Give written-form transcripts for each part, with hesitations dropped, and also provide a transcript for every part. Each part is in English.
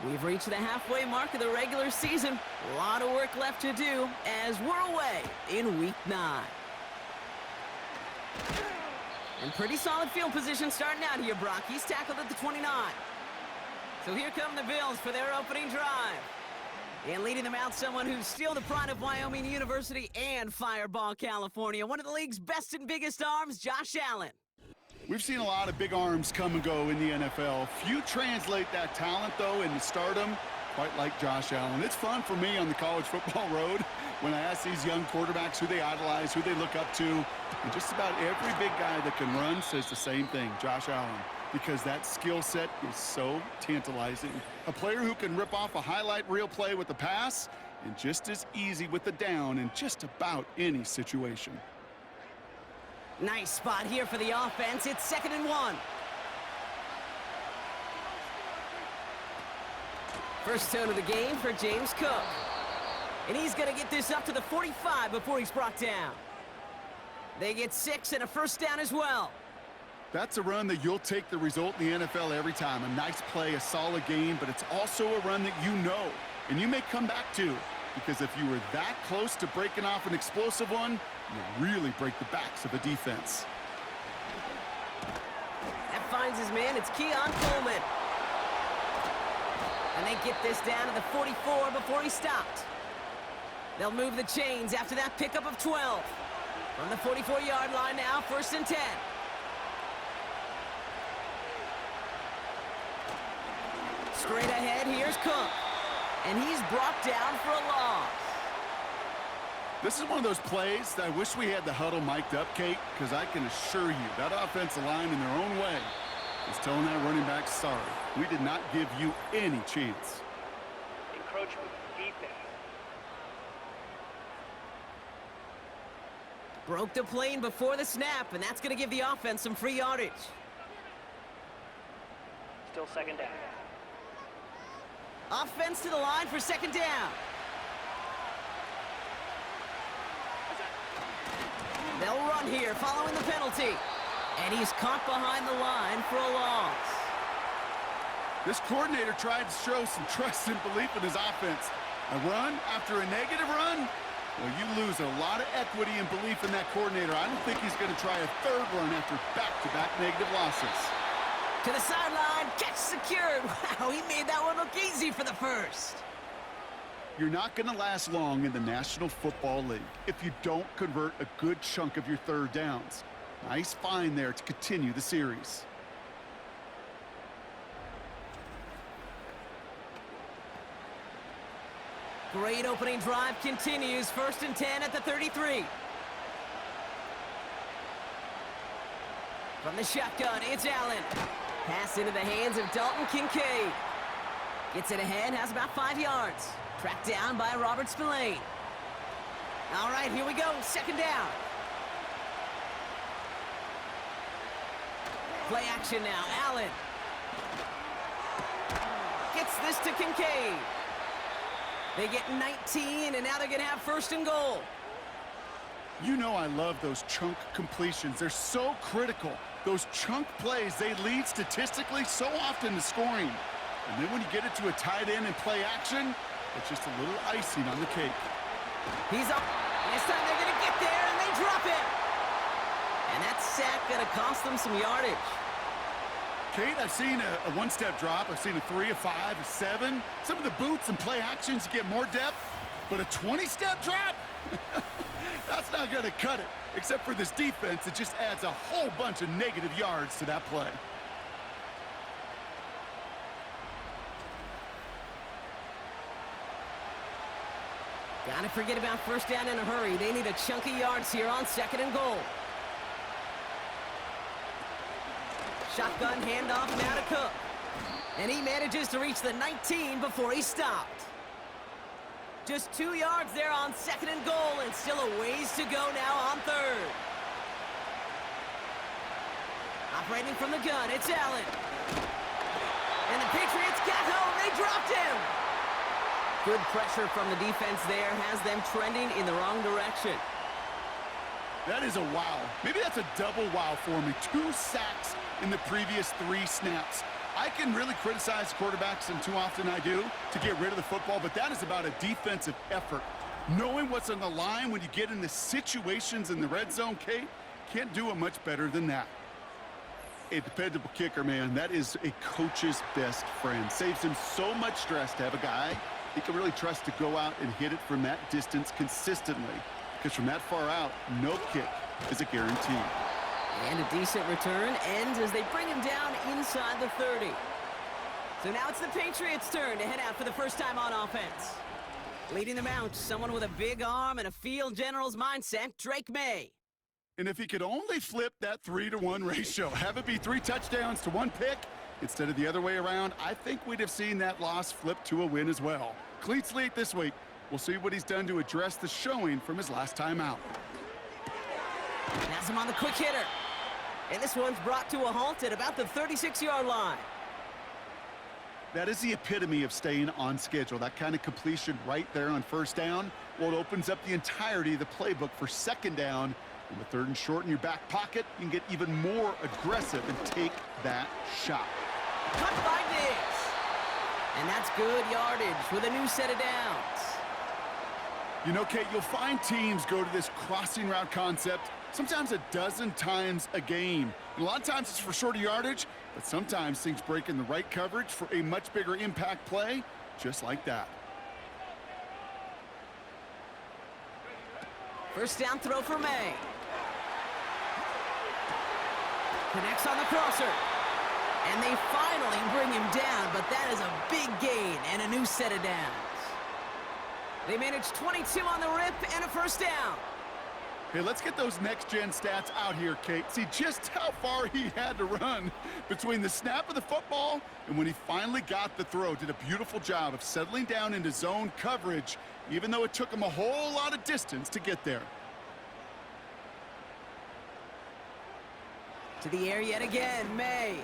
We've reached the halfway mark of the regular season. A lot of work left to do as we're away in Week 9. And pretty solid field position starting out here, Brock. He's tackled at the 29. So here come the Bills for their opening drive. And leading them out, someone who's still the pride of Wyoming University and Fireball, California. One of the league's best and biggest arms, Josh Allen. We've seen a lot of big arms come and go in the NFL. Few translate that talent, though, into stardom, quite like Josh Allen. It's fun for me on the college football road when I ask these young quarterbacks who they idolize, who they look up to. And just about every big guy that can run says the same thing, Josh Allen, because that skill set is so tantalizing. A player who can rip off a highlight reel play with the pass and just as easy with the down in just about any situation. Nice spot here for the offense. It's 2nd and 1. First tone of the game for James Cook. And he's going to get this up to the 45 before he's brought down. They get 6 and a first down as well. That's a run that you'll take the result in the NFL every time. A nice play, a solid game, but it's also a run that you know and you may come back to. Because if you were that close to breaking off an explosive one, you really break the backs of a defense. That finds his man. It's Keon Coleman. And they get this down to the 44 before he stopped. They'll move the chains after that pickup of 12. From the 44-yard line now, 1st and 10. Straight ahead, here's Cook. And he's brought down for a loss. This is one of those plays that I wish we had the huddle mic'd up, Kate, because I can assure you that offensive line in their own way is telling that running back, sorry, we did not give you any chance. Encroachment defense. Broke the plane before the snap, and that's going to give the offense some free yardage. Still 2nd down. Offense to the line for 2nd down. They'll run here following the penalty. And he's caught behind the line for a loss. This coordinator tried to show some trust and belief in his offense. A run after a negative run? Well, you lose a lot of equity and belief in that coordinator. I don't think he's going to try a 3rd run after back-to-back negative losses. To the sideline, catch secured. Wow, he made that one look easy for the first. You're not going to last long in the National Football League if you don't convert a good chunk of your 3rd downs. Nice find there to continue the series. Great opening drive continues. 1st and 10 at the 33. From the shotgun, it's Allen. Pass into the hands of Dalton Kincaid. Gets it ahead, has about 5 yards. Tracked down by Robert Spillane. All right, here we go. 2nd down. Play action now. Allen. Gets this to Kincaid. They get 19, and now they're going to have 1st and goal. You know I love those chunk completions. They're so critical. Those chunk plays, they lead statistically so often to scoring. And then when you get it to a tight end and play action, it's just a little icing on the cake. He's up. This time they're going to get there, and they drop him. And that sack going to cost them some yardage. Kate, I've seen a 1-step drop. I've seen a 3, a 5, a 7. Some of the boots and play actions get more depth, but a 20-step drop? That's not going to cut it. Except for this defense, it just adds a whole bunch of negative yards to that play. Gotta forget about 1st down in a hurry. They need a chunky yards here on 2nd and goal. Shotgun handoff now to Cook. And he manages to reach the 19 before he stopped. Just 2 yards there on 2nd and goal, and still a ways to go now on 3rd. Operating from the gun, it's Allen. And the Patriots got home. They dropped him. Good pressure from the defense there has them trending in the wrong direction. That is a wow. Maybe that's a double wow for me. 2 sacks in the previous 3 snaps. I can really criticize quarterbacks, and too often I do, to get rid of the football, but that is about a defensive effort. Knowing what's on the line when you get into situations in the red zone, Kate, can't do it much better than that. A dependable kicker, man, that is a coach's best friend. Saves him so much stress to have a guy he can really trust to go out and hit it from that distance consistently. Because from that far out, no kick is a guarantee. And a decent return ends as they bring him down inside the 30. So now it's the Patriots' turn to head out for the first time on offense. Leading them out, someone with a big arm and a field general's mindset, Drake Maye. And if he could only flip that 3-to-1 ratio, have it be 3 touchdowns to 1 pick, instead of the other way around, I think we'd have seen that loss flip to a win as well. Clean slate this week. We'll see what he's done to address the showing from his last time out. Has him on the quick hitter. And this one's brought to a halt at about the 36-yard line. That is the epitome of staying on schedule. That kind of completion right there on first down. Well, it opens up the entirety of the playbook for second down. And with 3rd and short in your back pocket, you can get even more aggressive and take that shot. Cut by Diggs. And that's good yardage with a new set of downs. You know, Kate, you'll find teams go to this crossing route concept sometimes a dozen times a game. And a lot of times it's for shorter yardage, but sometimes things break in the right coverage for a much bigger impact play, just like that. First down throw for Maye. Connects on the crosser. And they finally bring him down, but that is a big gain and a new set of downs. They managed 22 on the rip and a first down. Hey, let's get those next-gen stats out here, Kate. See just how far he had to run between the snap of the football and when he finally got the throw. Did a beautiful job of settling down into zone coverage, even though it took him a whole lot of distance to get there. To the air yet again, Maye.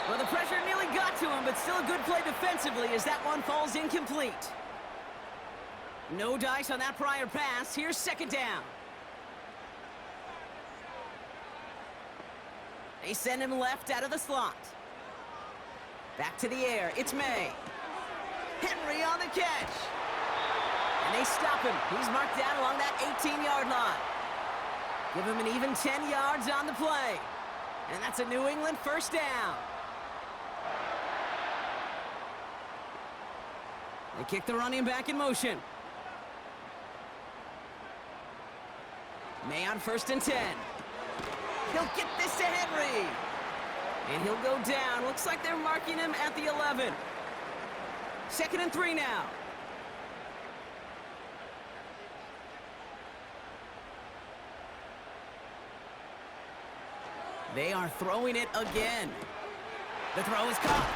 Well, the pressure nearly got to him, but still a good play defensively as that one falls incomplete. No dice on that prior pass. Here's second down. They send him left out of the slot. Back to the air. It's Maye. Henry on the catch. And they stop him. He's marked down along that 18-yard line. Give him an even 10 yards on the play. And that's a New England first down. They kick the running back in motion. Maye on 1st and 10. He'll get this to Henry. And he'll go down. Looks like they're marking him at the 11. 2nd and 3 now. They are throwing it again. The throw is caught.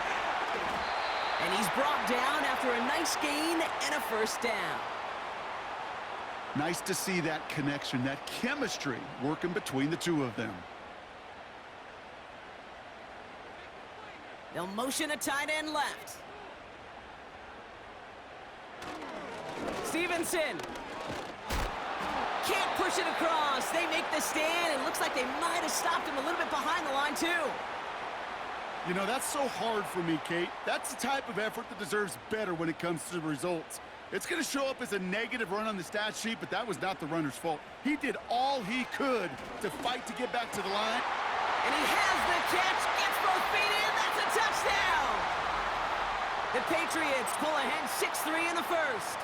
And he's brought down after a nice gain and a first down. Nice to see that connection, that chemistry working between the two of them. They'll motion a tight end left. Stevenson. Can't push it across. They make the stand, and looks like they might have stopped him a little bit behind the line, too. You know, that's so hard for me, Kate. That's the type of effort that deserves better when it comes to the results. It's going to show up as a negative run on the stat sheet, but that was not the runner's fault. He did all he could to fight to get back to the line. And he has the catch, gets both feet in, that's a touchdown! The Patriots pull ahead 6-3 in the first.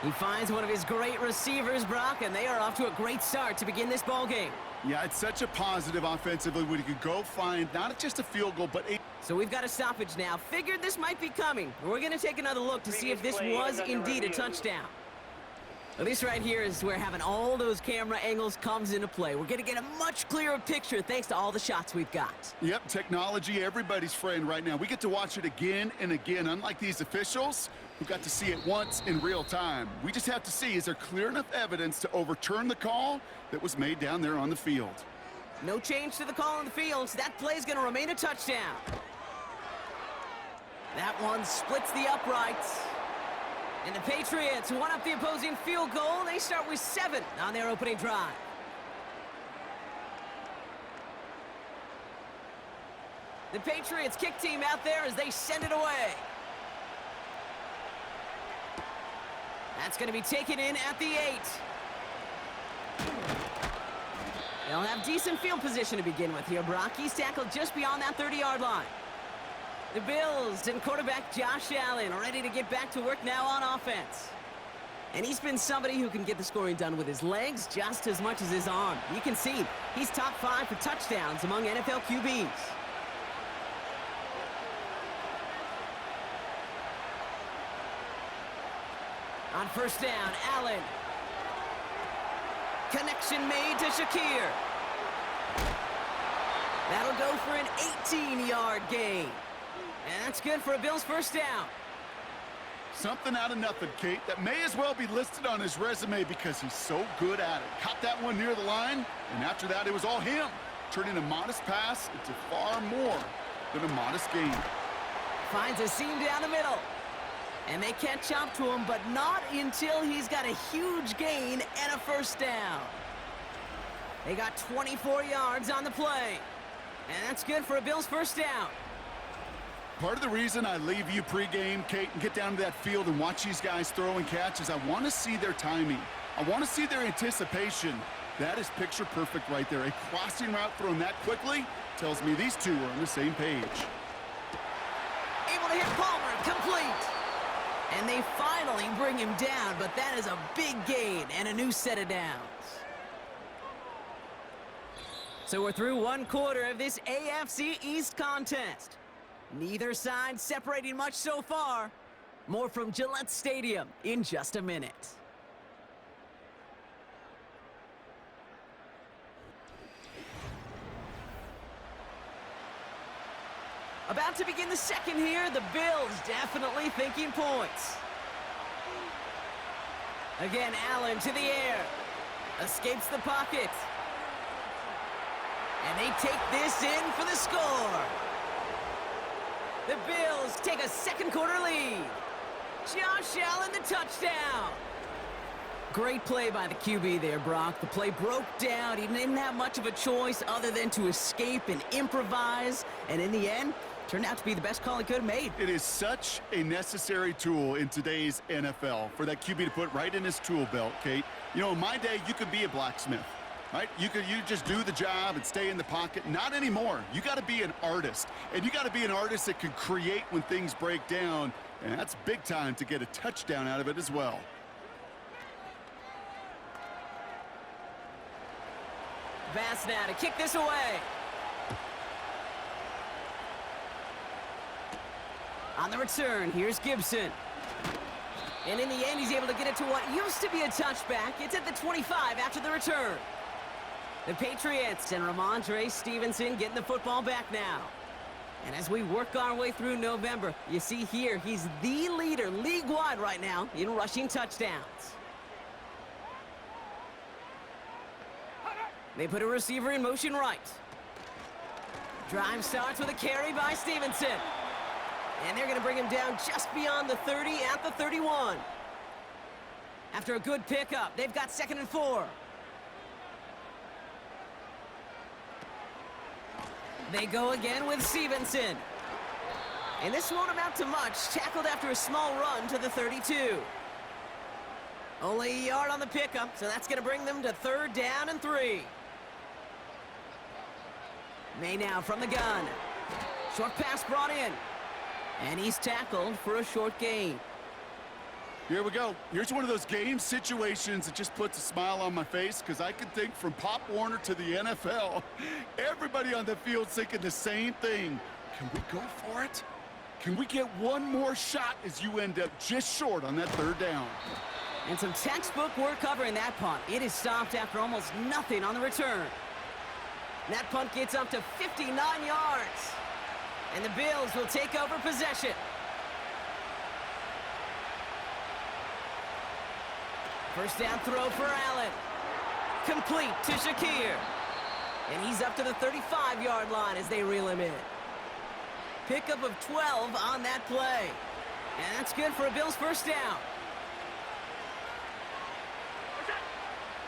He finds one of his great receivers, Brock, and they are off to a great start to begin this ball game. Yeah, it's such a positive offensively when you can go find not just a field goal, but a... So we've got a stoppage now. Figured this might be coming. We're going to take another look to see if this was indeed a touchdown. Well, this right here is where having all those camera angles comes into play. We're going to get a much clearer picture thanks to all the shots we've got. Yep, technology, everybody's friend right now. We get to watch it again and again, unlike these officials who got to see it once in real time. We just have to see, is there clear enough evidence to overturn the call that was made down there on the field? No change to the call on the field, so that play's going to remain a touchdown. That one splits the uprights. And the Patriots one up the opposing field goal. They start with 7 on their opening drive. The Patriots kick team out there as they send it away. That's going to be taken in at the 8. They'll have decent field position to begin with here, Brock. He's tackled just beyond that 30-yard line. The Bills and quarterback Josh Allen are ready to get back to work now on offense. And he's been somebody who can get the scoring done with his legs just as much as his arm. You can see he's top 5 for touchdowns among NFL QBs. On first down, Allen. Connection made to Shakir. That'll go for an 18-yard gain. And that's good for a Bills first down. Something out of nothing, Kate, that may as well be listed on his resume because he's so good at it. Caught that one near the line, and after that, it was all him, turning a modest pass into far more than a modest gain. Finds a seam down the middle. And they catch up to him, but not until he's got a huge gain and a first down. They got 24 yards on the play. And that's good for a Bills first down. Part of the reason I leave you pregame, Kate, and get down to that field and watch these guys throw and catch is I want to see their timing. I want to see their anticipation. That is picture perfect right there. A crossing route thrown that quickly tells me these two are on the same page. Able to hit Palmer, complete. And they finally bring him down, but that is a big gain and a new set of downs. So we're through one quarter of this AFC East contest. Neither side separating much so far. More from Gillette Stadium in just a minute. About to begin the second here, the Bills definitely thinking points. Again, Allen to the air. Escapes the pocket. And they take this in for the score. The Bills take a second quarter lead. Josh Allen, the touchdown. Great play by the QB there, Brock. The play broke down. He didn't have much of a choice other than to escape and improvise. And in the end, turned out to be the best call he could have made. It is such a necessary tool in today's NFL for that QB to put right in his tool belt, Kate. You know, in my day, you could be a blacksmith. Right? You just do the job and stay in the pocket. Not anymore. You got to be an artist. And you got to be an artist that can create when things break down. And that's big time to get a touchdown out of it as well. Bass now to kick this away. On the return, here's Gibson. And in the end, he's able to get it to what used to be a touchback. It's at the 25 after the return. The Patriots and Ramondre Stevenson getting the football back now. And as we work our way through November, you see here, he's the leader league-wide right now in rushing touchdowns. They put a receiver in motion right. Drive starts with a carry by Stevenson. And they're going to bring him down just beyond the 30 at the 31. After a good pickup, they've got 2nd and 4. They go again with Stevenson. And this won't amount to much. Tackled after a small run to the 32. Only a yard on the pickup, so that's going to bring them to 3rd down and 3. May now from the gun. Short pass brought in. And he's tackled for a short gain. Here we go. Here's one of those game situations that just puts a smile on my face because I can think from Pop Warner to the NFL. Everybody on the field thinking the same thing. Can we go for it? Can we get one more shot as you end up just short on that 3rd down? And some textbook work covering that punt. It is stopped after almost nothing on the return. That punt gets up to 59 yards. And the Bills will take over possession. First down throw for Allen. Complete to Shakir. And he's up to the 35-yard line as they reel him in. Pickup of 12 on that play. And that's good for a Bills first down.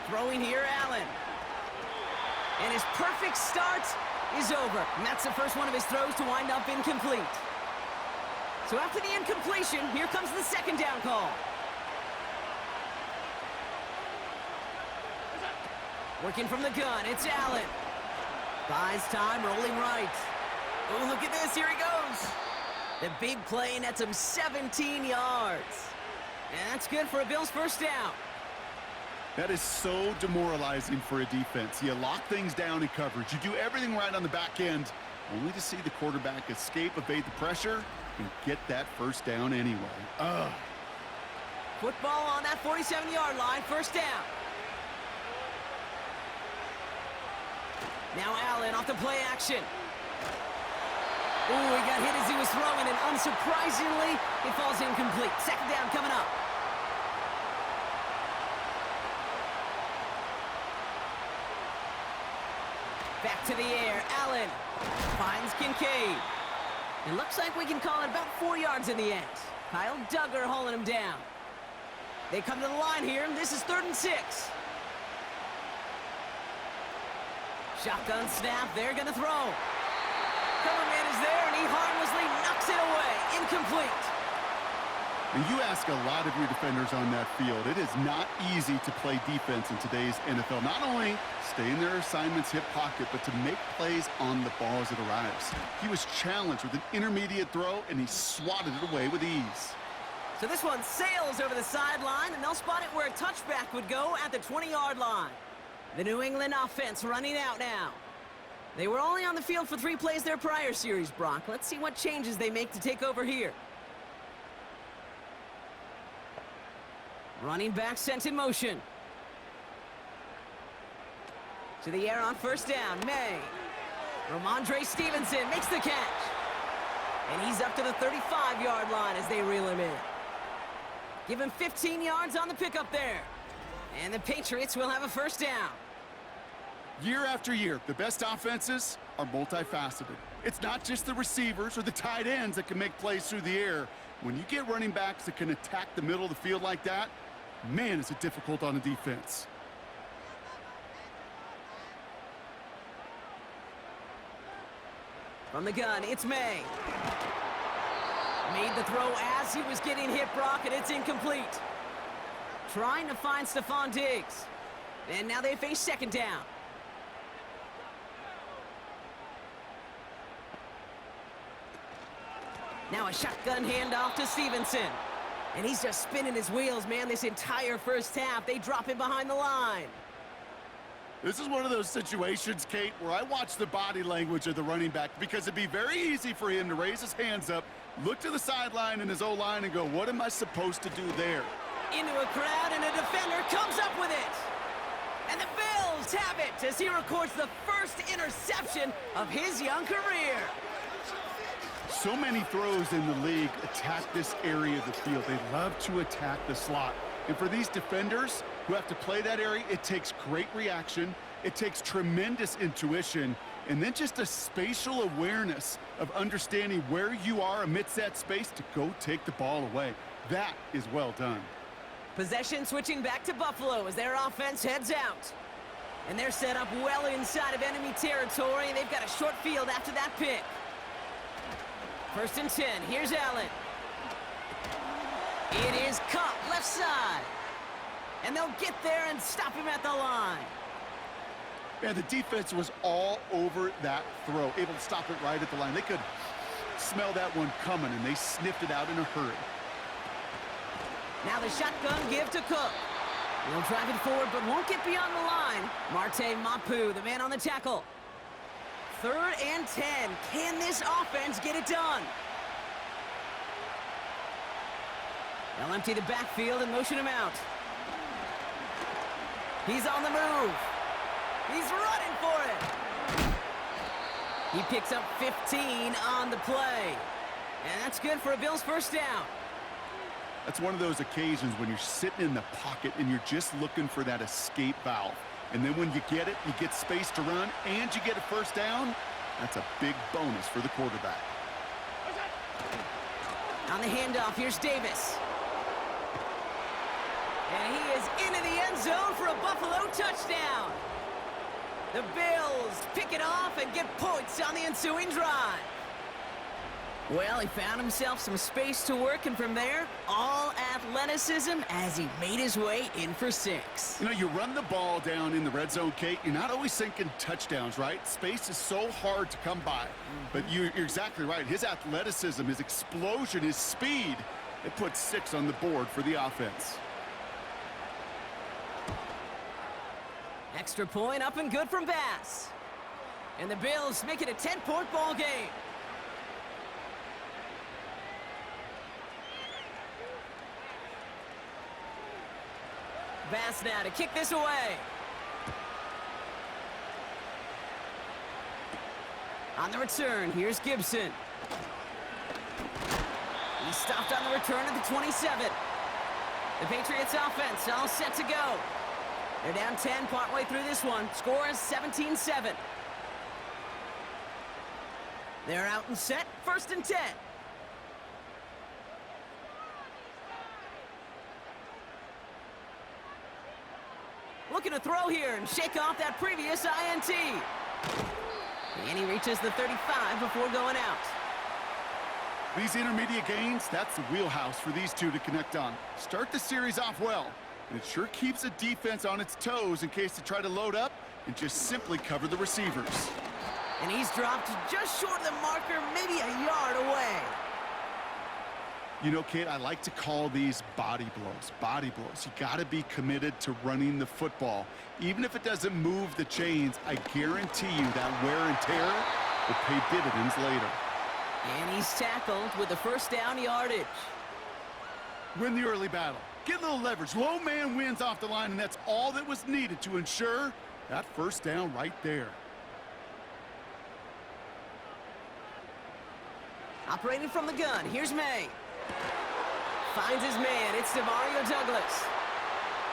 Throwing here, Allen. And his perfect start is over. And that's the first one of his throws to wind up incomplete. So after the incompletion, here comes the second down call. Working from the gun, it's Allen. Buys time, rolling right. Oh, look at this, here he goes. The big play nets him 17 yards. And that's good for a Bills first down. That is so demoralizing for a defense. You lock things down in coverage. You do everything right on the back end, only to see the quarterback escape, evade the pressure, and get that first down anyway. Ugh. Football on that 47-yard line, first down. Now Allen off the play action. Ooh, he got hit as he was throwing, and unsurprisingly, he falls incomplete. Second down coming up. Back to the air, Allen finds Kincaid. It looks like we can call it about 4 yards in the end. Kyle Duggar hauling him down. They come to the line here, and this is 3rd and 6. Shotgun snap, they're gonna throw. Cover man is there, and he harmlessly knocks it away. Incomplete. And you ask a lot of your defenders on that field. It is not easy to play defense in today's NFL. Not only stay in their assignment's hip pocket, but to make plays on the ball as it arrives. He was challenged with an intermediate throw, and he swatted it away with ease. So this one sails over the sideline, and they'll spot it where a touchback would go at the 20-yard line. The New England offense running out now. They were only on the field for 3 plays their prior series, Brock. Let's see what changes they make to take over here. Running back sent in motion. To the air on first down, May. Ramondre Stevenson makes the catch. And he's up to the 35-yard line as they reel him in. Give him 15 yards on the pickup there. And the Patriots will have a first down. Year after year, the best offenses are multifaceted. It's not just the receivers or the tight ends that can make plays through the air. When you get running backs that can attack the middle of the field like that, man, is it difficult on a defense. From the gun, it's May. Made the throw as he was getting hit, Brock, and it's incomplete. Trying to find Stephon Diggs. And now they face second down. Now a shotgun handoff to Stevenson. And he's just spinning his wheels, man, this entire first half. They drop him behind the line. This is one of those situations, Kate, where I watch the body language of the running back because it'd be very easy for him to raise his hands up, look to the sideline and his O-line and go, what am I supposed to do there? Into a crowd, and a defender comes up with it. And the Bills have it as he records the first interception of his young career. So many throws in the league attack this area of the field. They love to attack the slot. And for these defenders who have to play that area, it takes great reaction, it takes tremendous intuition, and then just a spatial awareness of understanding where you are amidst that space to go take the ball away. That is well done. Possession switching back to Buffalo as their offense heads out. And they're set up well inside of enemy territory, and they've got a short field after that pick. 1st and 10, here's Allen. It is Cup, left side. And they'll get there and stop him at the line. And the defense was all over that throw, able to stop it right at the line. They could smell that one coming, and they sniffed it out in a hurry. Now the shotgun give to Cook. He'll drive it forward, but won't get beyond the line. Marte Mapu, the man on the tackle. 3rd and 10. Can this offense get it done? They'll empty the backfield and motion him out. He's on the move. He's running for it. He picks up 15 on the play. And that's good for a Bills first down. That's one of those occasions when you're sitting in the pocket and you're just looking for that escape valve. And then when you get it, you get space to run, and you get a first down. That's a big bonus for the quarterback. On the handoff, here's Davis. And he is into the end zone for a Buffalo touchdown. The Bills pick it off and get points on the ensuing drive. Well, he found himself some space to work, and from there, all athleticism as he made his way in for 6. You know, you run the ball down in the red zone, Kate, you're not always thinking touchdowns, right? Space is so hard to come by. But you're exactly right. His athleticism, his explosion, his speed, it puts 6 on the board for the offense. Extra point up and good from Bass. And the Bills make it a 10-point ball game. Bass now to kick this away. On the return, here's Gibson. He's stopped on the return at the 27. The Patriots offense all set to go. They're down 10 partway through this one. Score is 17-7. They're out and set, 1st and 10. Looking to throw here and shake off that previous INT. And he reaches the 35 before going out. These intermediate gains, that's the wheelhouse for these two to connect on. Start the series off well, and it sure keeps the defense on its toes in case they try to load up and just simply cover the receivers. And he's dropped just short of the marker, maybe a yard away. You know, Kate, I like to call these body blows. Body blows. You got to be committed to running the football. Even if it doesn't move the chains, I guarantee you that wear and tear will pay dividends later. And he's tackled with the 1st down yardage. Win the early battle. Get a little leverage. Low man wins off the line, and that's all that was needed to ensure that 1st down right there. Operating from the gun, here's May. Finds his man, it's Mario Douglas.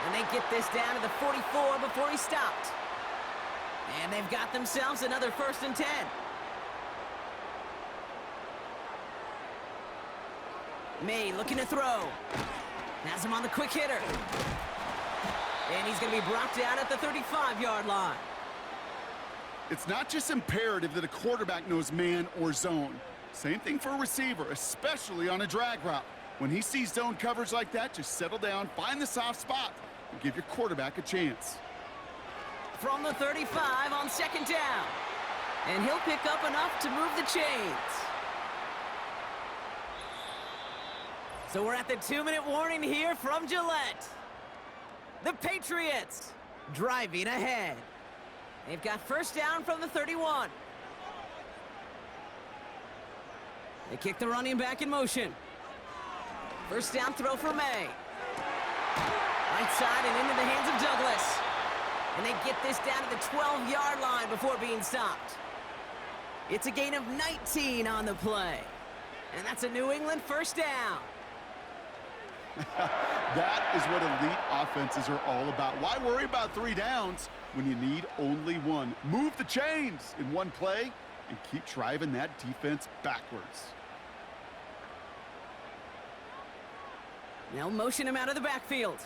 And they get this down to the 44 before he stopped. And they've got themselves another 1st and 10. May looking to throw. Has him on the quick hitter. And he's going to be brought down at the 35-yard line. It's not just imperative that a quarterback knows man or zone. Same thing for a receiver, especially on a drag route. When he sees zone coverage like that, just settle down, find the soft spot, and give your quarterback a chance. From the 35 on 2nd down. And he'll pick up enough to move the chains. So we're at the 2-minute warning here from Gillette. The Patriots driving ahead. They've got 1st down from the 31. They kick the running back in motion. 1st down throw for May. Right side and into the hands of Douglas. And they get this down to the 12-yard line before being stopped. It's a gain of 19 on the play. And that's a New England 1st down. That is what elite offenses are all about. Why worry about 3 downs when you need only 1? Move the chains in one play and keep driving that defense backwards. Now motion him out of the backfield.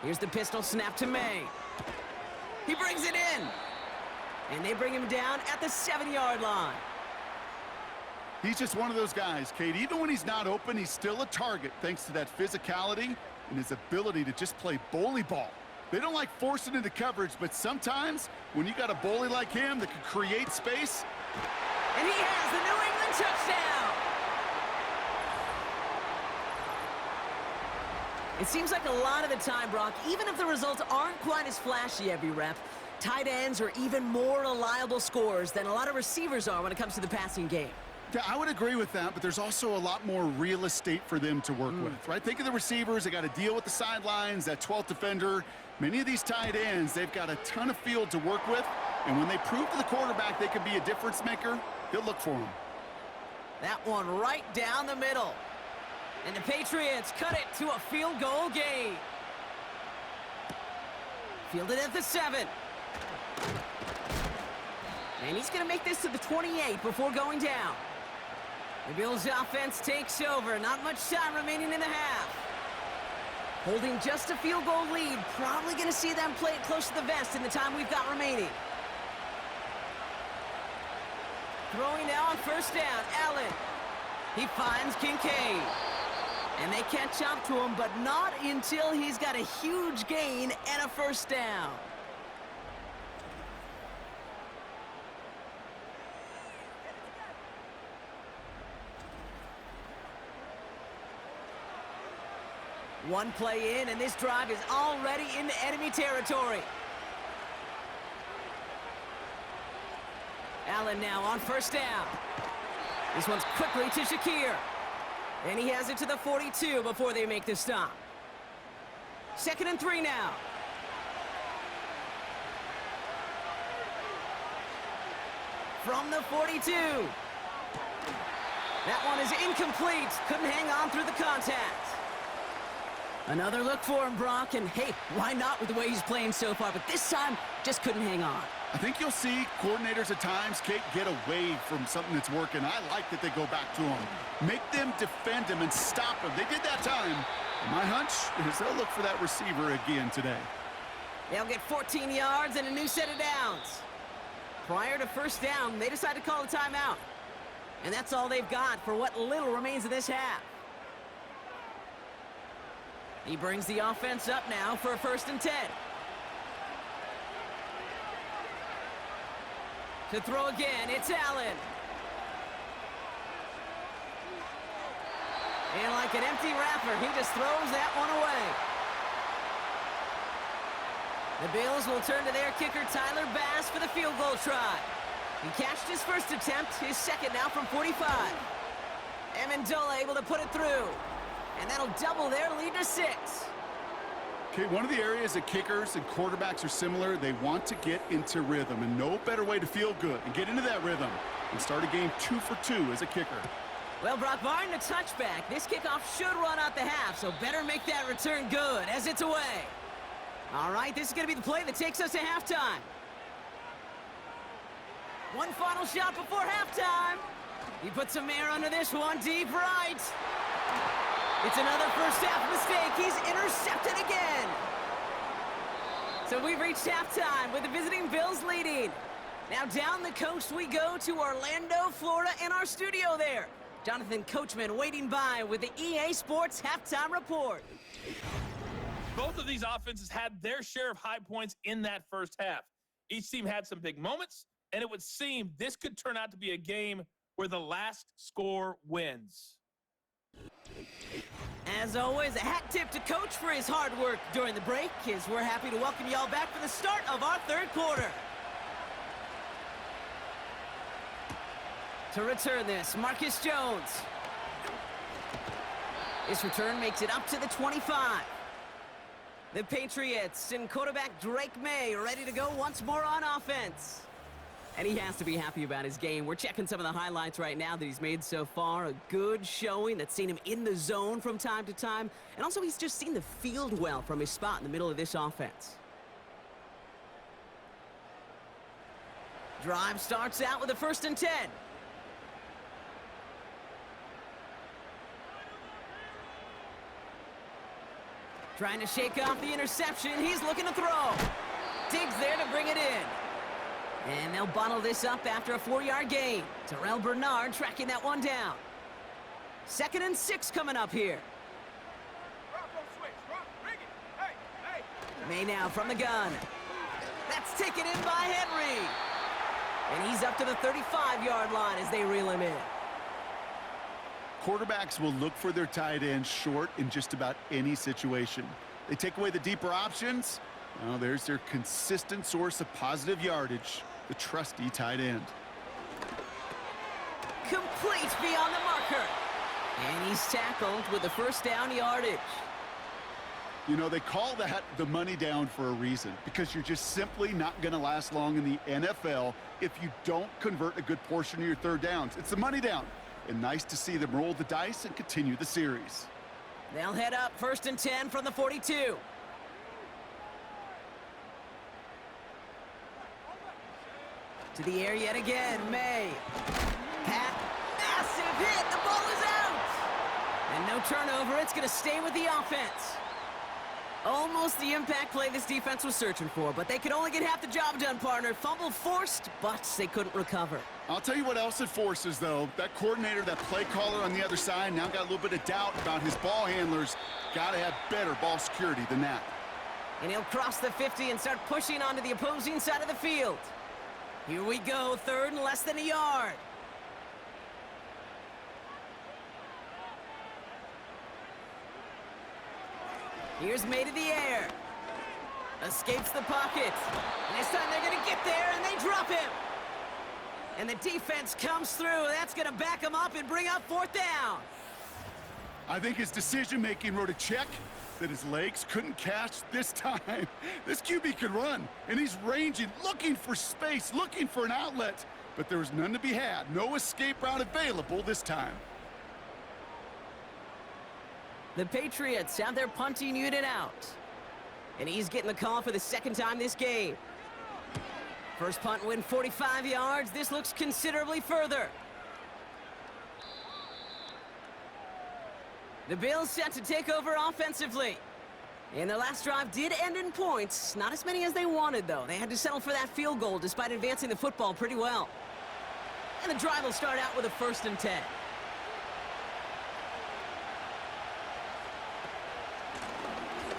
Here's the pistol snap to May. He brings it in. And they bring him down at the 7-yard line. He's just one of those guys, Kate. Even when he's not open, he's still a target thanks to that physicality and his ability to just play bully ball. They don't like forcing into coverage, but sometimes when you got a bully like him that can create space. And he has the New England touchdown. It seems like a lot of the time, Brock, even if the results aren't quite as flashy every rep, tight ends are even more reliable scorers than a lot of receivers are when it comes to the passing game. Yeah, I would agree with that, but there's also a lot more real estate for them to work with, right? Think of the receivers. They got to deal with the sidelines, that 12th defender. Many of these tight ends, they've got a ton of field to work with, and when they prove to the quarterback they can be a difference maker, he'll look for them. That one right down the middle. And the Patriots cut it to a field goal game. Fielded at the 7. And he's going to make this to the 28 before going down. The Bills offense takes over. Not much time remaining in the half. Holding just a field goal lead. Probably going to see them play it close to the vest in the time we've got remaining. Throwing now on first down, Allen. He finds Kincaid. And they catch up to him, but not until he's got a huge gain and a first down. One play in, and this drive is already into enemy territory. Allen now on first down. This one's quickly to Shakir. And he has it to the 42 before they make the stop. 2nd and 3 now. From the 42. That one is incomplete. Couldn't hang on through the contact. Another look for him, Brock, and hey, why not with the way he's playing so far? But this time, just couldn't hang on. I think you'll see coordinators at times, Kate, get away from something that's working. I like that they go back to him. Make them defend him and stop him. They did that time. And my hunch is they'll look for that receiver again today. They'll get 14 yards and a new set of downs. Prior to first down, they decide to call a timeout. And that's all they've got for what little remains of this half. He brings the offense up now for a 1st and 10. To throw again, it's Allen. And like an empty wrapper, he just throws that one away. The Bills will turn to their kicker, Tyler Bass, for the field goal try. He cashed his first attempt, his second now from 45. Amendola able to put it through. And that'll double their lead to 6. Okay, one of the areas that kickers and quarterbacks are similar, they want to get into rhythm, and no better way to feel good and get into that rhythm and start a game 2 for 2 as a kicker. Well, Brock, barring the touchback, this kickoff should run out the half, so better make that return good as it's away. All right, this is going to be the play that takes us to halftime. One final shot before halftime. He puts some air under this one, deep right. It's another first half mistake. He's intercepted again. So we've reached halftime with the visiting Bills leading. Now down the coast we go to Orlando, Florida, in our studio there. Jonathan Coachman waiting by with the EA Sports Halftime Report. Both of these offenses had their share of high points in that first half. Each team had some big moments, and it would seem this could turn out to be a game where the last score wins. As always, a hat tip to Coach for his hard work during the break, as we're happy to welcome y'all back for the start of our 3rd quarter. To return this, Marcus Jones. This return makes it up to the 25. The Patriots and quarterback Drake May ready to go once more on offense. And he has to be happy about his game. We're checking some of the highlights right now that he's made so far. A good showing that's seen him in the zone from time to time. And also he's just seen the field well from his spot in the middle of this offense. Drive starts out with a 1st and 10. Trying to shake off the interception. He's looking to throw. Diggs there to bring it in. And they'll bottle this up after a 4-yard gain. Terrell Bernard tracking that one down. 2nd and 6 coming up here. May now from the gun. That's taken in by Henry. And he's up to the 35-yard line as they reel him in. Quarterbacks will look for their tight end short in just about any situation. They take away the deeper options. Well, there's their consistent source of positive yardage. The trusty tight end. Complete beyond the marker. And he's tackled with the 1st down yardage. You know, they call that the money down for a reason, because you're just simply not going to last long in the NFL if you don't convert a good portion of your 3rd downs. It's the money down. And nice to see them roll the dice and continue the series. They'll head up 1st and 10 from the 42. To the air yet again, May. Pat, massive hit, the ball is out! And no turnover, it's gonna stay with the offense. Almost the impact play this defense was searching for, but they could only get half the job done, partner. Fumble forced, but they couldn't recover. I'll tell you what else it forces, though. That coordinator, that play caller on the other side, now got a little bit of doubt about his ball handlers. Got to have better ball security than that. And he'll cross the 50 and start pushing onto the opposing side of the field. Here we go, third and less than a yard. Here's Maye to the air. Escapes the pocket. And this time they're going to get there, and they drop him. And the defense comes through. That's going to back him up and bring up fourth down. I think his decision-making wrote a check that his legs couldn't catch this time. This QB can run, and he's ranging, looking for space, looking for an outlet. But there was none to be had. No escape route available this time. The Patriots have their punting unit out. And he's getting the call for the second time this game. First punt win 45 yards. This looks considerably further. The Bills set to take over offensively. And their last drive did end in points. Not as many as they wanted, though. They had to settle for that field goal despite advancing the football pretty well. And the drive will start out with a 1st and 10.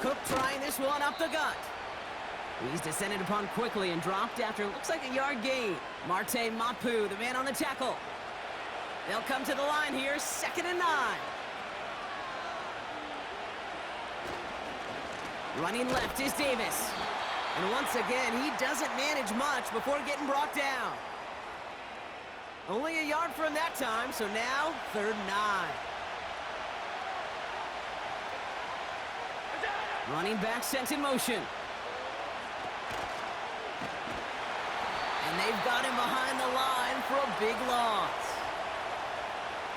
Cook trying this one up the gut. He's descended upon quickly and dropped after looks like a yard gain. Maye-Be, the man on the tackle. They'll come to the line here, 2nd and 9. Running left is Davis. And once again, he doesn't manage much before getting brought down. Only a yard for him that time, so now 3rd and 9. Running back sent in motion. And they've got him behind the line for a big loss.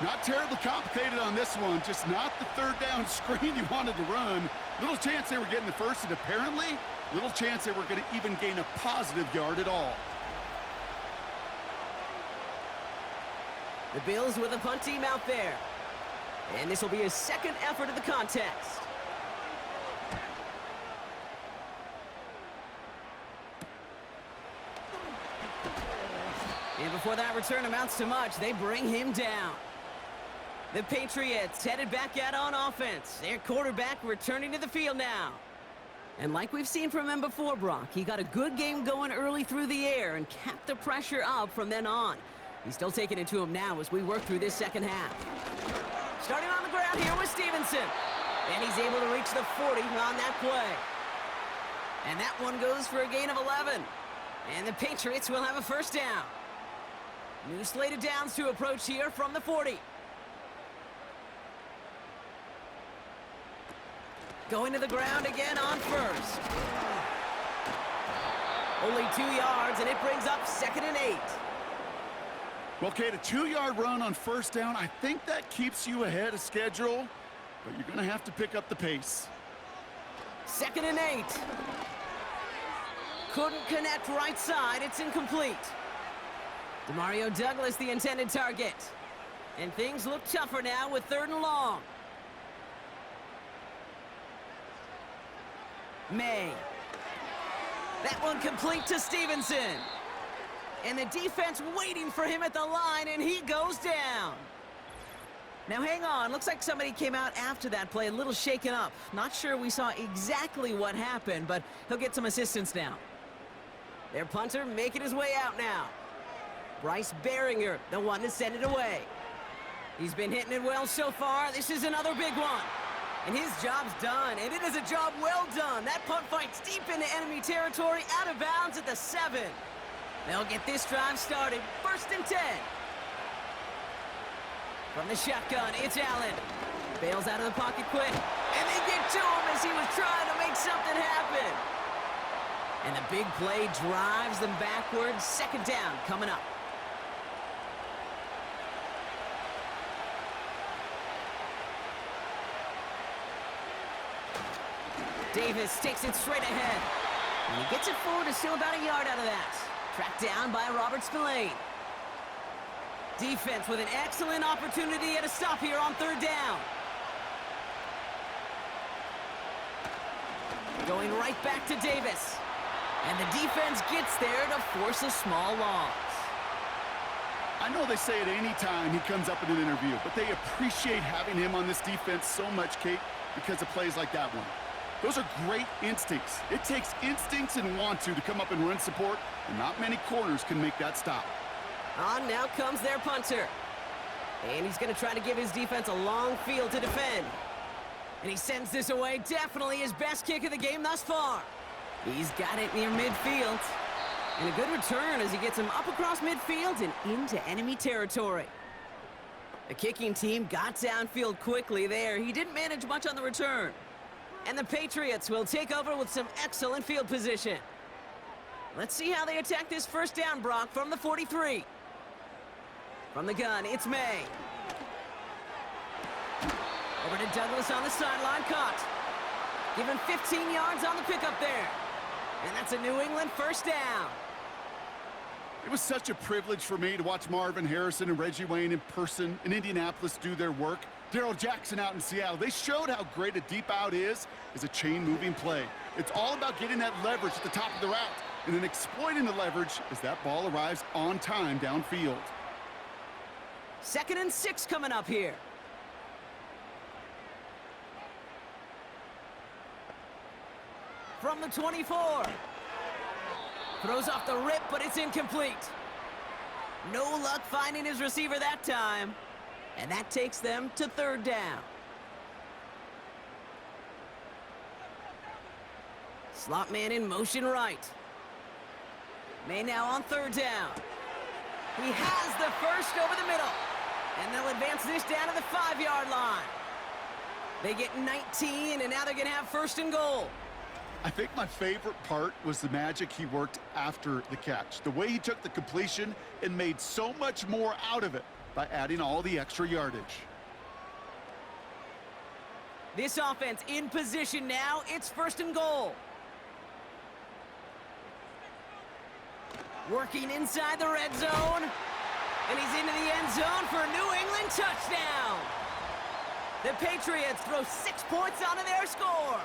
Not terribly complicated on this one, just not the 3rd down screen you wanted to run. Little chance they were getting the first, and apparently, little chance they were going to even gain a positive yard at all. The Bills with a punt team out there. And this will be his 2nd effort of the contest. And before that return amounts to much, they bring him down. The Patriots headed back out on offense. Their quarterback returning to the field now. And like we've seen from him before, Brock, he got a good game going early through the air and kept the pressure up from then on. He's still taking it to him now as we work through this 2nd half. Starting on the ground here with Stevenson. And he's able to reach the 40 on that play. And that one goes for a gain of 11. And the Patriots will have a 1st down. New slate of downs to approach here from the 40. Going to the ground again on 1st. Only 2 yards, and it brings up 2nd and 8. Well, Kate, a 2-yard run on 1st down, I think that keeps you ahead of schedule, but you're going to have to pick up the pace. 2nd and 8. Couldn't connect right side. It's incomplete. Demario Douglas, the intended target. And things look tougher now with 3rd and long. Maye. That one complete to Stevenson. And the defense waiting for him at the line, and he goes down. Now hang on, looks like somebody came out after that play a little shaken up. Not sure we saw exactly what happened, but he'll get some assistance now. Their punter making his way out now. Bryce Behringer, the one to send it away. He's been hitting it well so far. This is another big one. And his job's done, and it is a job well done. That punt fight's deep into enemy territory, out of bounds at the 7. They'll get this drive started. 1st and 10. From the shotgun, it's Allen. Bails out of the pocket quick. And they get to him as he was trying to make something happen. And the big play drives them backwards. 2nd down coming up. Davis takes it straight ahead. And he gets it forward to still about a yard out of that. Tracked down by Robert Spillane. Defense with an excellent opportunity at a stop here on 3rd down. Going right back to Davis. And the defense gets there to force a small loss. I know they say it any time he comes up in an interview, but they appreciate having him on this defense so much, Kate, because of plays like that one. Those are great instincts. It takes instincts and want to come up and run support, and not many corners can make that stop. On now comes their punter. And he's going to try to give his defense a long field to defend. And he sends this away, definitely his best kick of the game thus far. He's got it near midfield. And a good return as he gets him up across midfield and into enemy territory. The kicking team got downfield quickly there. He didn't manage much on the return. And the Patriots will take over with some excellent field position. Let's see how they attack this first down, Brock, from the 43. From the gun, it's May. Over to Douglas on the sideline, caught. Given 15 yards on the pickup there. And that's a New England first down. It was such a privilege for me to watch Marvin Harrison and Reggie Wayne in person in Indianapolis do their work. Darrell Jackson out in Seattle. They showed how great a deep out is as a chain-moving play. It's all about getting that leverage at the top of the route and then exploiting the leverage as that ball arrives on time downfield. 2nd and 6 coming up here. From the 24. Throws off the rip, but it's incomplete. No luck finding his receiver that time. And that takes them to 3rd down. Slot man in motion right. May now on 3rd down. He has the first over the middle. And they'll advance this down to the 5-yard line. They get 19, and now they're going to have 1st and goal. I think my favorite part was the magic he worked after the catch. The way he took the completion and made so much more out of it by adding all the extra yardage. This offense in position now. It's 1st and goal. Working inside the red zone. And he's into the end zone for a New England touchdown. The Patriots throw 6 points onto their score.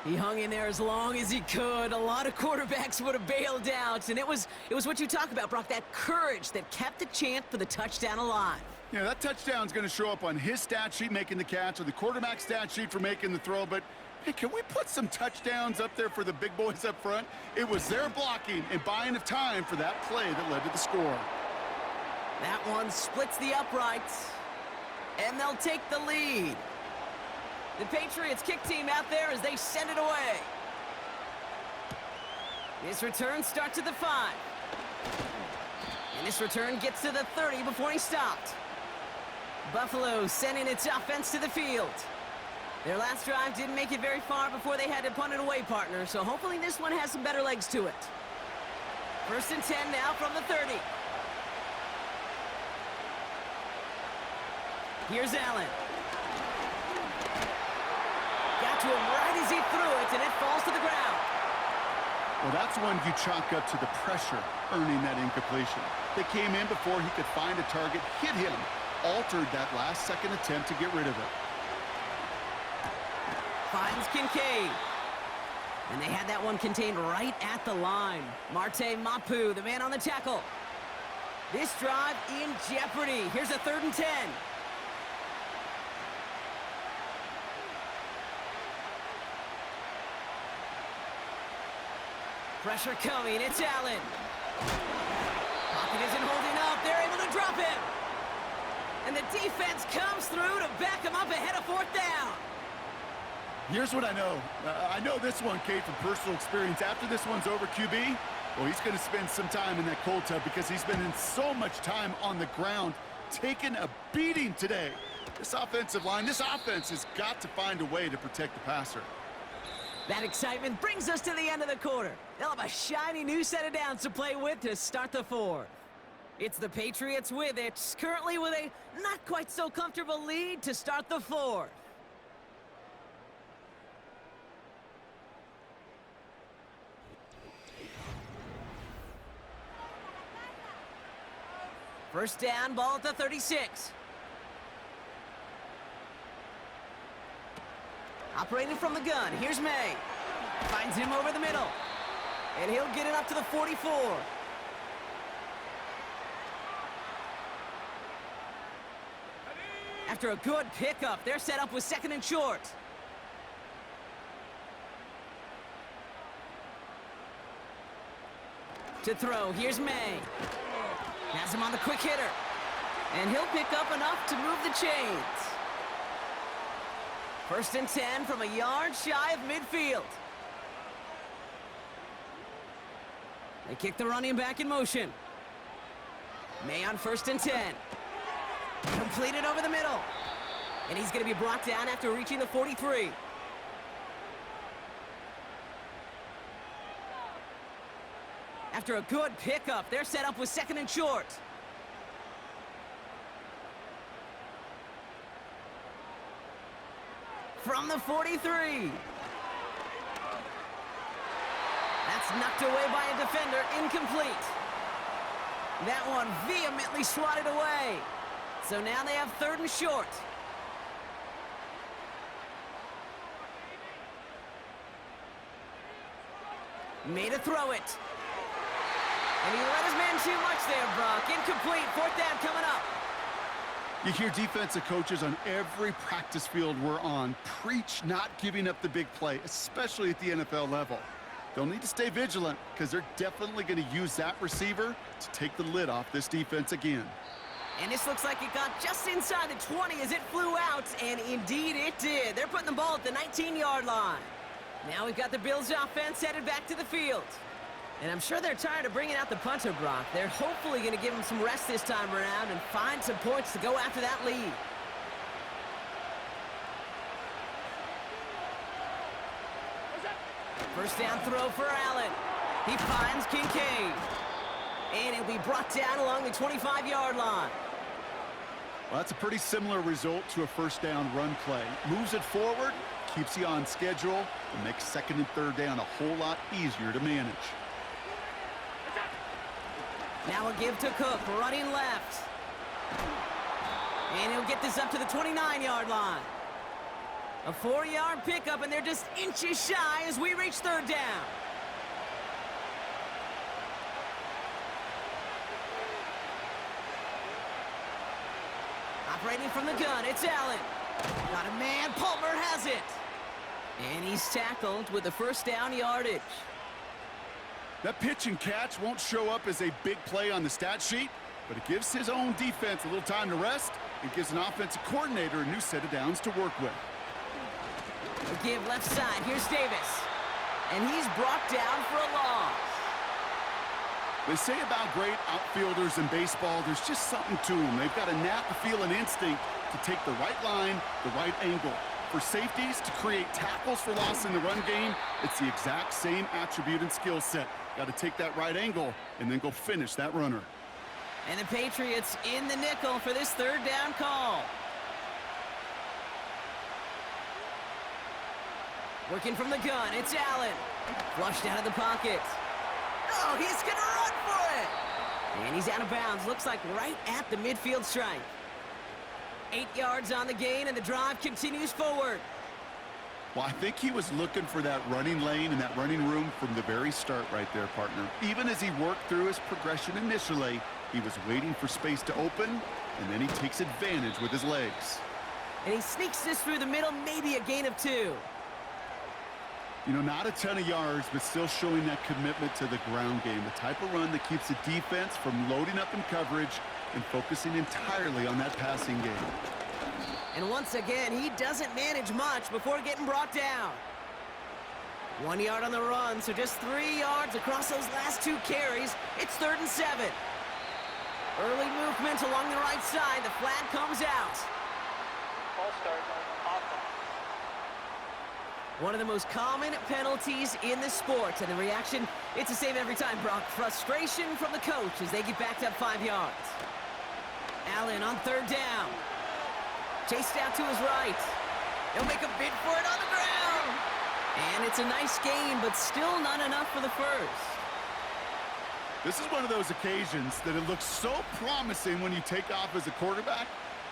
He hung in there as long as he could. A lot of quarterbacks would have bailed out. And it was what you talk about, Brock, that courage that kept the chance for the touchdown alive. Yeah, that touchdown's going to show up on his stat sheet making the catch or the quarterback stat sheet for making the throw. But, hey, can we put some touchdowns up there for the big boys up front? It was their blocking and buying of time for that play that led to the score. That one splits the uprights. And they'll take the lead. The Patriots kick team out there as they send it away. This return starts at the 5. And this return gets to the 30 before he stopped. Buffalo sending its offense to the field. Their last drive didn't make it very far before they had to punt it away, partner, so hopefully this one has some better legs to it. 1st and 10 now from the 30. Here's Allen. Got to him right as he threw it, and it falls to the ground. Well, that's one you chalk up to the pressure earning that incompletion. They came in before he could find a target, hit him, altered that last-second attempt to get rid of it. Finds Kincaid. And they had that one contained right at the line. Marte Mapu, the man on the tackle. This drive in jeopardy. Here's a 3rd and 10. Pressure coming, it's Allen. Pocket isn't holding up, they're able to drop him. And the defense comes through to back him up ahead of 4th down. Here's what I know. I know this one, Kate, from personal experience. After this one's over, QB, well, he's going to spend some time in that cold tub because he's been in so much time on the ground, taking a beating today. This offensive line, this offense has got to find a way to protect the passer. That excitement brings us to the end of the quarter. They'll have a shiny new set of downs to play with to start the 4th. It's the Patriots with it, currently with a not quite so comfortable lead to start the 4th. First down, ball at the 36. Operating from the gun, here's May. Finds him over the middle. And he'll get it up to the 44. After a good pickup, they're set up with 2nd and short. To throw, here's May. Has him on the quick hitter. And he'll pick up enough to move the chains. 1st and 10 from a yard shy of midfield. They kick the running back in motion. May on 1st and 10. Completed over the middle. And he's going to be brought down after reaching the 43. After a good pickup, they're set up with 2nd and short. From the 43. That's knocked away by a defender, incomplete. That one vehemently swatted away. So now they have 3rd and short. Made a throw it. And he let his man too much there, Brock. Incomplete, 4th down coming up. You hear defensive coaches on every practice field we're on preach not giving up the big play, especially at the NFL level. They'll need to stay vigilant because they're definitely going to use that receiver to take the lid off this defense again. And this looks like it got just inside the 20 as it flew out, and indeed it did. They're putting the ball at the 19-yard line. Now we've got the Bills offense headed back to the field. And I'm sure they're tired of bringing out the punter, Brock. They're hopefully going to give him some rest this time around and find some points to go after that lead. First down throw for Allen. He finds Kincaid. And it'll be brought down along the 25-yard line. Well, that's a pretty similar result to a 1st down run play. Moves it forward, keeps you on schedule, and makes 2nd and 3rd down a whole lot easier to manage. Now a give to Cook, running left. And he'll get this up to the 29-yard line. A 4-yard pickup, and they're just inches shy as we reach 3rd down. Operating from the gun, it's Allen. Got a man, Palmer has it. And he's tackled with the 1st down yardage. That pitch and catch won't show up as a big play on the stat sheet, but it gives his own defense a little time to rest. It gives an offensive coordinator a new set of downs to work with. A give left side, here's Davis. And he's brought down for a loss. They say about great outfielders in baseball, there's just something to them. They've got a knack, a feel, and instinct to take the right line, the right angle. For safeties to create tackles for loss in the run game, it's the exact same attribute and skill set. Got to take that right angle and then go finish that runner. And the Patriots in the nickel for this 3rd down call. Working from the gun, it's Allen. Flushed out of the pocket. Oh, he's going to run for it. And he's out of bounds. Looks like right at the midfield stripe. 8 yards on the gain, and the drive continues forward. Well, I think he was looking for that running lane and that running room from the very start right there, partner. Even as he worked through his progression initially, he was waiting for space to open, and then he takes advantage with his legs. And he sneaks this through the middle, maybe a gain of 2. You know, not a ton of yards, but still showing that commitment to the ground game, the type of run that keeps the defense from loading up in coverage and focusing entirely on that passing game. And once again, he doesn't manage much before getting brought down. 1 yard on the run, so just 3 yards across those last 2 carries. It's 3rd and 7. Early movement along the right side. The flag comes out. Ball start, offense. One of the most common penalties in the sport, and the reaction, it's the same every time, Brock. Frustration from the coach as they get backed up 5 yards. Allen on 3rd down. Chased out to his right. He'll make a bid for it on the ground. And it's a nice gain, but still not enough for the first. This is one of those occasions that it looks so promising when you take off as a quarterback,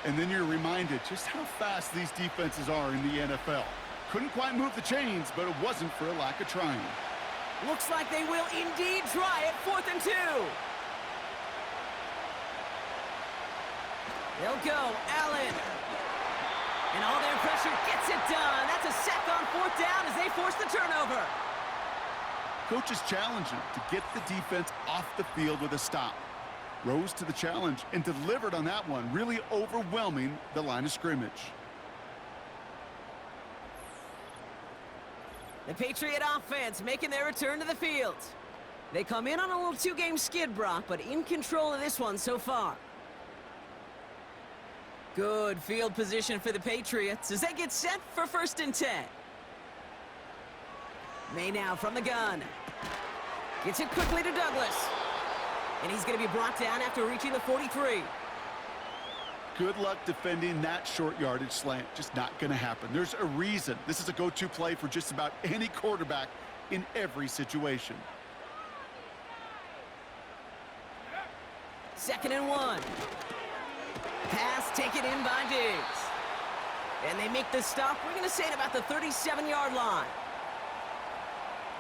and then you're reminded just how fast these defenses are in the NFL. Couldn't quite move the chains, but it wasn't for a lack of trying. Looks like they will indeed try it. 4th and 2. They'll go. Allen. And all their pressure gets it done. That's a sack on 4th down as they force the turnover. Coach is challenging to get the defense off the field with a stop. Rose to the challenge and delivered on that one, really overwhelming the line of scrimmage. The Patriot offense making their return to the field. They come in on a little 2-game skid, Brock, but in control of this one so far. Good field position for the Patriots as they get set for 1st and 10. May now from the gun. Gets it quickly to Douglas. And he's going to be brought down after reaching the 43. Good luck defending that short yardage slant. Just not going to happen. There's a reason this is a go-to play for just about any quarterback in every situation. 2nd and 1. Pass taken in by Diggs. And they make the stop, we're going to say, at about the 37-yard line.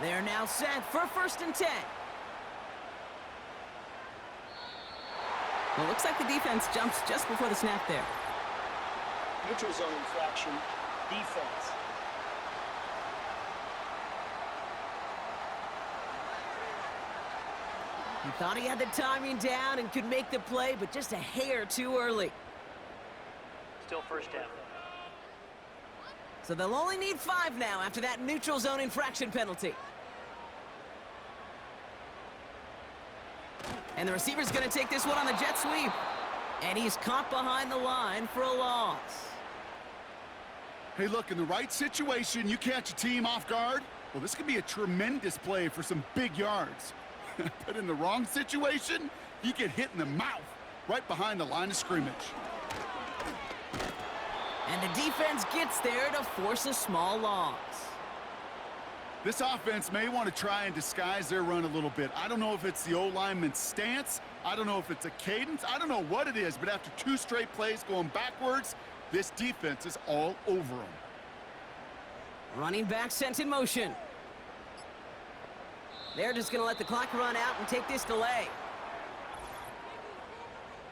They're now set for 1st and 10. Well, looks like the defense jumps just before the snap there. Neutral zone infraction, defense. He thought he had the timing down and could make the play, but just a hair too early. Still 1st down. So they'll only need 5 now after that neutral zone infraction penalty. And the receiver's going to take this one on the jet sweep. And he's caught behind the line for a loss. Hey, look, in the right situation, you catch a team off guard. Well, this could be a tremendous play for some big yards. But in the wrong situation, you get hit in the mouth right behind the line of scrimmage. And the defense gets there to force a small loss. This offense may want to try and disguise their run a little bit. I don't know if it's the O-lineman's stance. I don't know if it's a cadence. I don't know what it is, but after 2 straight plays going backwards, this defense is all over them. Running back sent in motion. They're just going to let the clock run out and take this delay.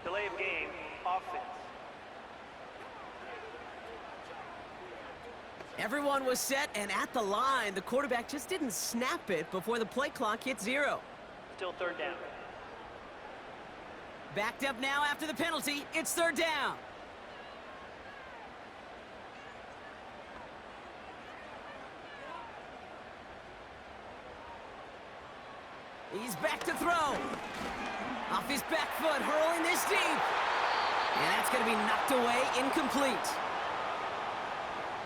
Delay of game, offense. Everyone was set and at the line. The quarterback just didn't snap it before the play clock hit 0. Still 3rd down. Backed up now after the penalty. It's 3rd down. He's back to throw. Off his back foot, hurling this deep. And that's going to be knocked away, incomplete.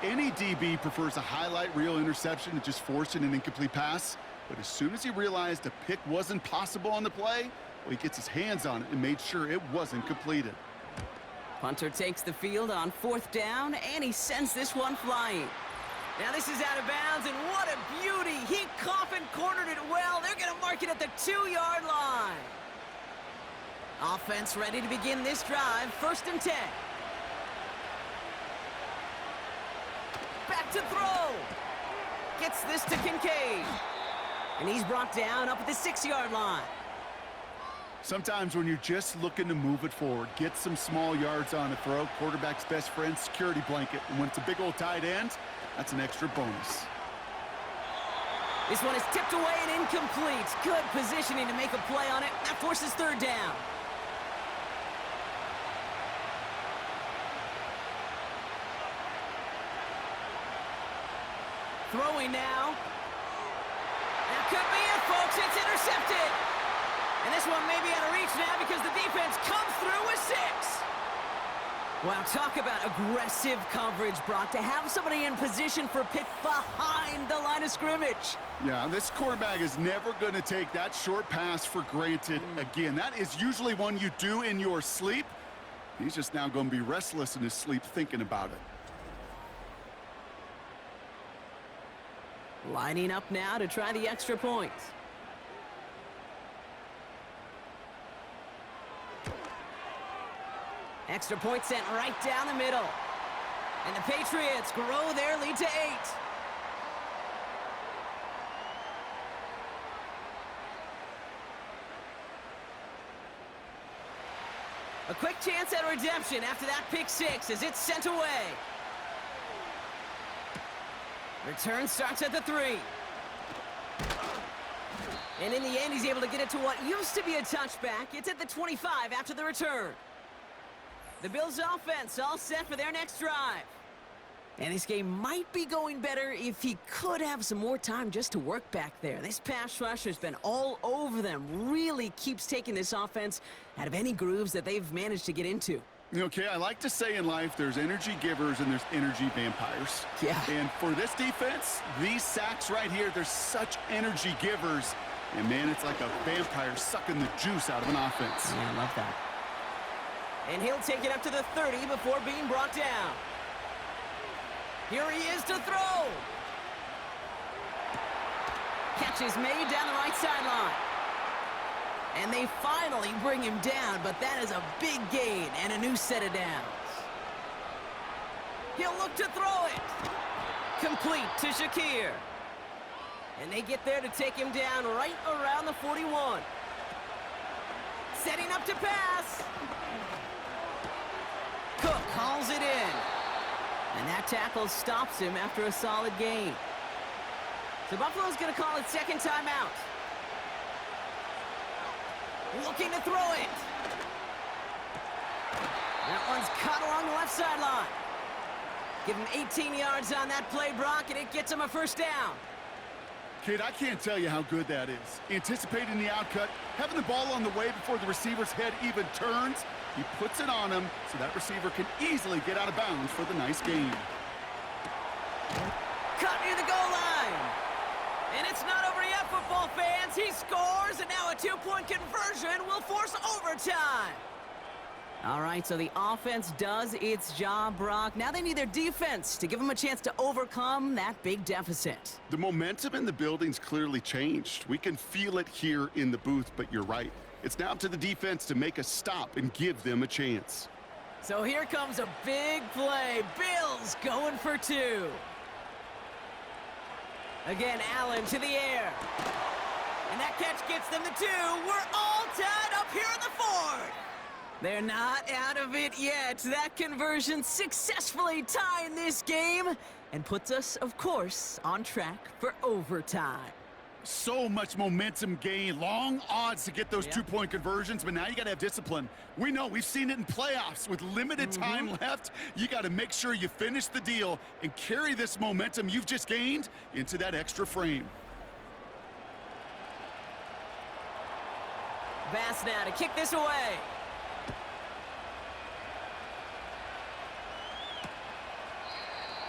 Any DB prefers a highlight reel interception to just forcing an incomplete pass. But as soon as he realized a pick wasn't possible on the play, well, he gets his hands on it and made sure it wasn't completed. Punter takes the field on 4th down, and he sends this one flying. Now this is out of bounds, and what a beauty. He coffin cornered it well. They're going to mark it at the 2-yard line. Offense ready to begin this drive. 1st and 10. Back to throw. Gets this to Kincaid. And he's brought down up at the 6-yard line. Sometimes when you're just looking to move it forward, get some small yards on a throw, quarterback's best friend, security blanket. And when it's a big old tight end, that's an extra bonus. This one is tipped away and incomplete. Good positioning to make a play on it. That forces 3rd down. Throwing now. That could be it, folks. It's intercepted. And this one may be out of reach now because the defense comes through with 6. Wow, talk about aggressive coverage, Brock, to have somebody in position for pick behind the line of scrimmage. Yeah, this quarterback is never going to take that short pass for granted again. That is usually one you do in your sleep. He's just now going to be restless in his sleep thinking about it. Lining up now to try the extra point. Extra point sent right down the middle. And the Patriots grow their lead to 8. A quick chance at redemption after that pick 6 as it's sent away. Return starts at the 3. And in the end, he's able to get it to what used to be a touchback. It's at the 25 after the return. The Bills' offense all set for their next drive. And this game might be going better if he could have some more time just to work back there. This pass rush has been all over them. Really keeps taking this offense out of any grooves that they've managed to get into. Okay, I like to say in life there's energy givers and there's energy vampires. Yeah. And for this defense, these sacks right here, they're such energy givers. And, man, it's like a vampire sucking the juice out of an offense. Yeah, I love that. And he'll take it up to the 30 before being brought down. Here he is to throw. Catch is made down the right sideline. And they finally bring him down, but that is a big gain and a new set of downs. He'll look to throw it. Complete to Shakir. And they get there to take him down right around the 41. Setting up to pass. Cook hauls it in. And that tackle stops him after a solid gain. So Buffalo's going to call it second timeout. Looking to throw it. That one's caught along the left sideline. Give him 18 yards on that play, Brock, and it gets him a first down. Kid, I can't tell you how good that is. Anticipating the outcut, having the ball on the way before the receiver's head even turns. He puts it on him so that receiver can easily get out of bounds for the nice gain. Cut near the goal line. And it's not over yet, football fans. He scores, and now a 2-point conversion will force overtime. All right, so the offense does its job, Brock. Now they need their defense to give them a chance to overcome that big deficit. The momentum in the building's clearly changed. We can feel it here in the booth, but you're right. It's now up to the defense to make a stop and give them a chance. So here comes a big play. Bills going for 2. Again, Allen to the air. And that catch gets them the 2. We're all tied up here in the 4th. They're not out of it yet. That conversion successfully tying this game and puts us, of course, on track for overtime. So much momentum gain, long odds to get those 2-point conversions, but now you got to have discipline. We know, we've seen it in playoffs with limited time left. You got to make sure you finish the deal and carry this momentum you've just gained into that extra frame. Bass now to kick this away.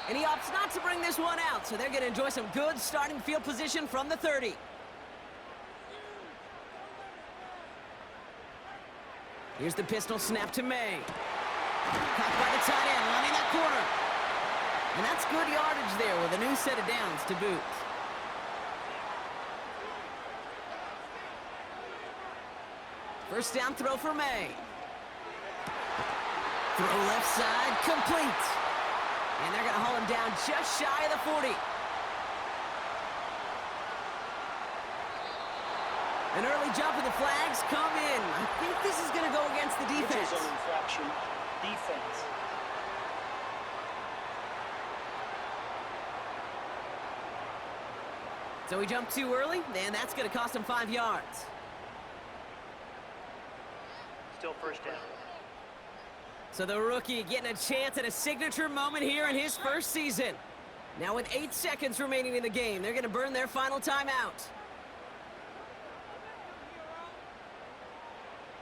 And he opts not to bring this one out, so they're going to enjoy some good starting field position from the 30. Here's the pistol snap to May. Caught by the tight end, running that corner. And that's good yardage there with a new set of downs to boot. First down throw for May. Throw left side, complete. And they're going to haul him down just shy of the 40. An early jump and the flags come in. I think this is going to go against the defense. Neutral zone infraction. Defense. So he jumped too early, and that's going to cost him 5 yards. Still first down. So the rookie getting a chance at a signature moment here in his first season. Now with 8 seconds remaining in the game, they're going to burn their final timeout.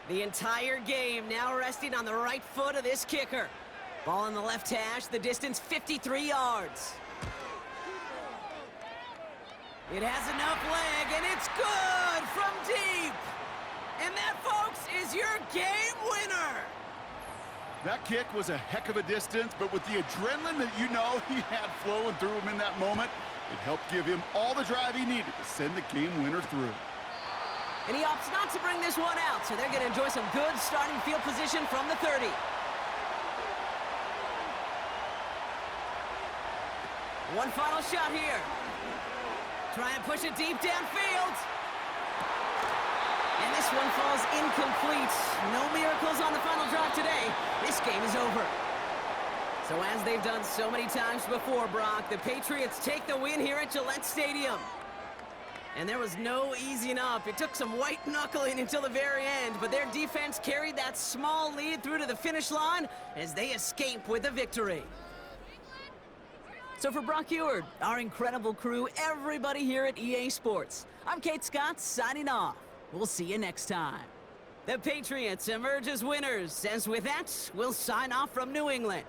The entire game now resting on the right foot of this kicker. Ball in the left hash, the distance 53 yards. It has enough leg, and it's good from deep. And that, folks, is your game winner. That kick was a heck of a distance, but with the adrenaline that you know he had flowing through him in that moment, it helped give him all the drive he needed to send the game winner through. And he opts not to bring this one out, so they're going to enjoy some good starting field position from the 30. One final shot here. Try and push it deep downfield. And this one falls incomplete. No miracles on the final drive today. This game is over. So as they've done so many times before, Brock, the Patriots take the win here at Gillette Stadium. And there was no easing up. It took some white knuckling until the very end, but their defense carried that small lead through to the finish line as they escape with a victory. So for Brock Heward, our incredible crew, everybody here at EA Sports, I'm Kate Scott signing off. We'll see you next time. The Patriots emerge as winners, as with that, we'll sign off from New England.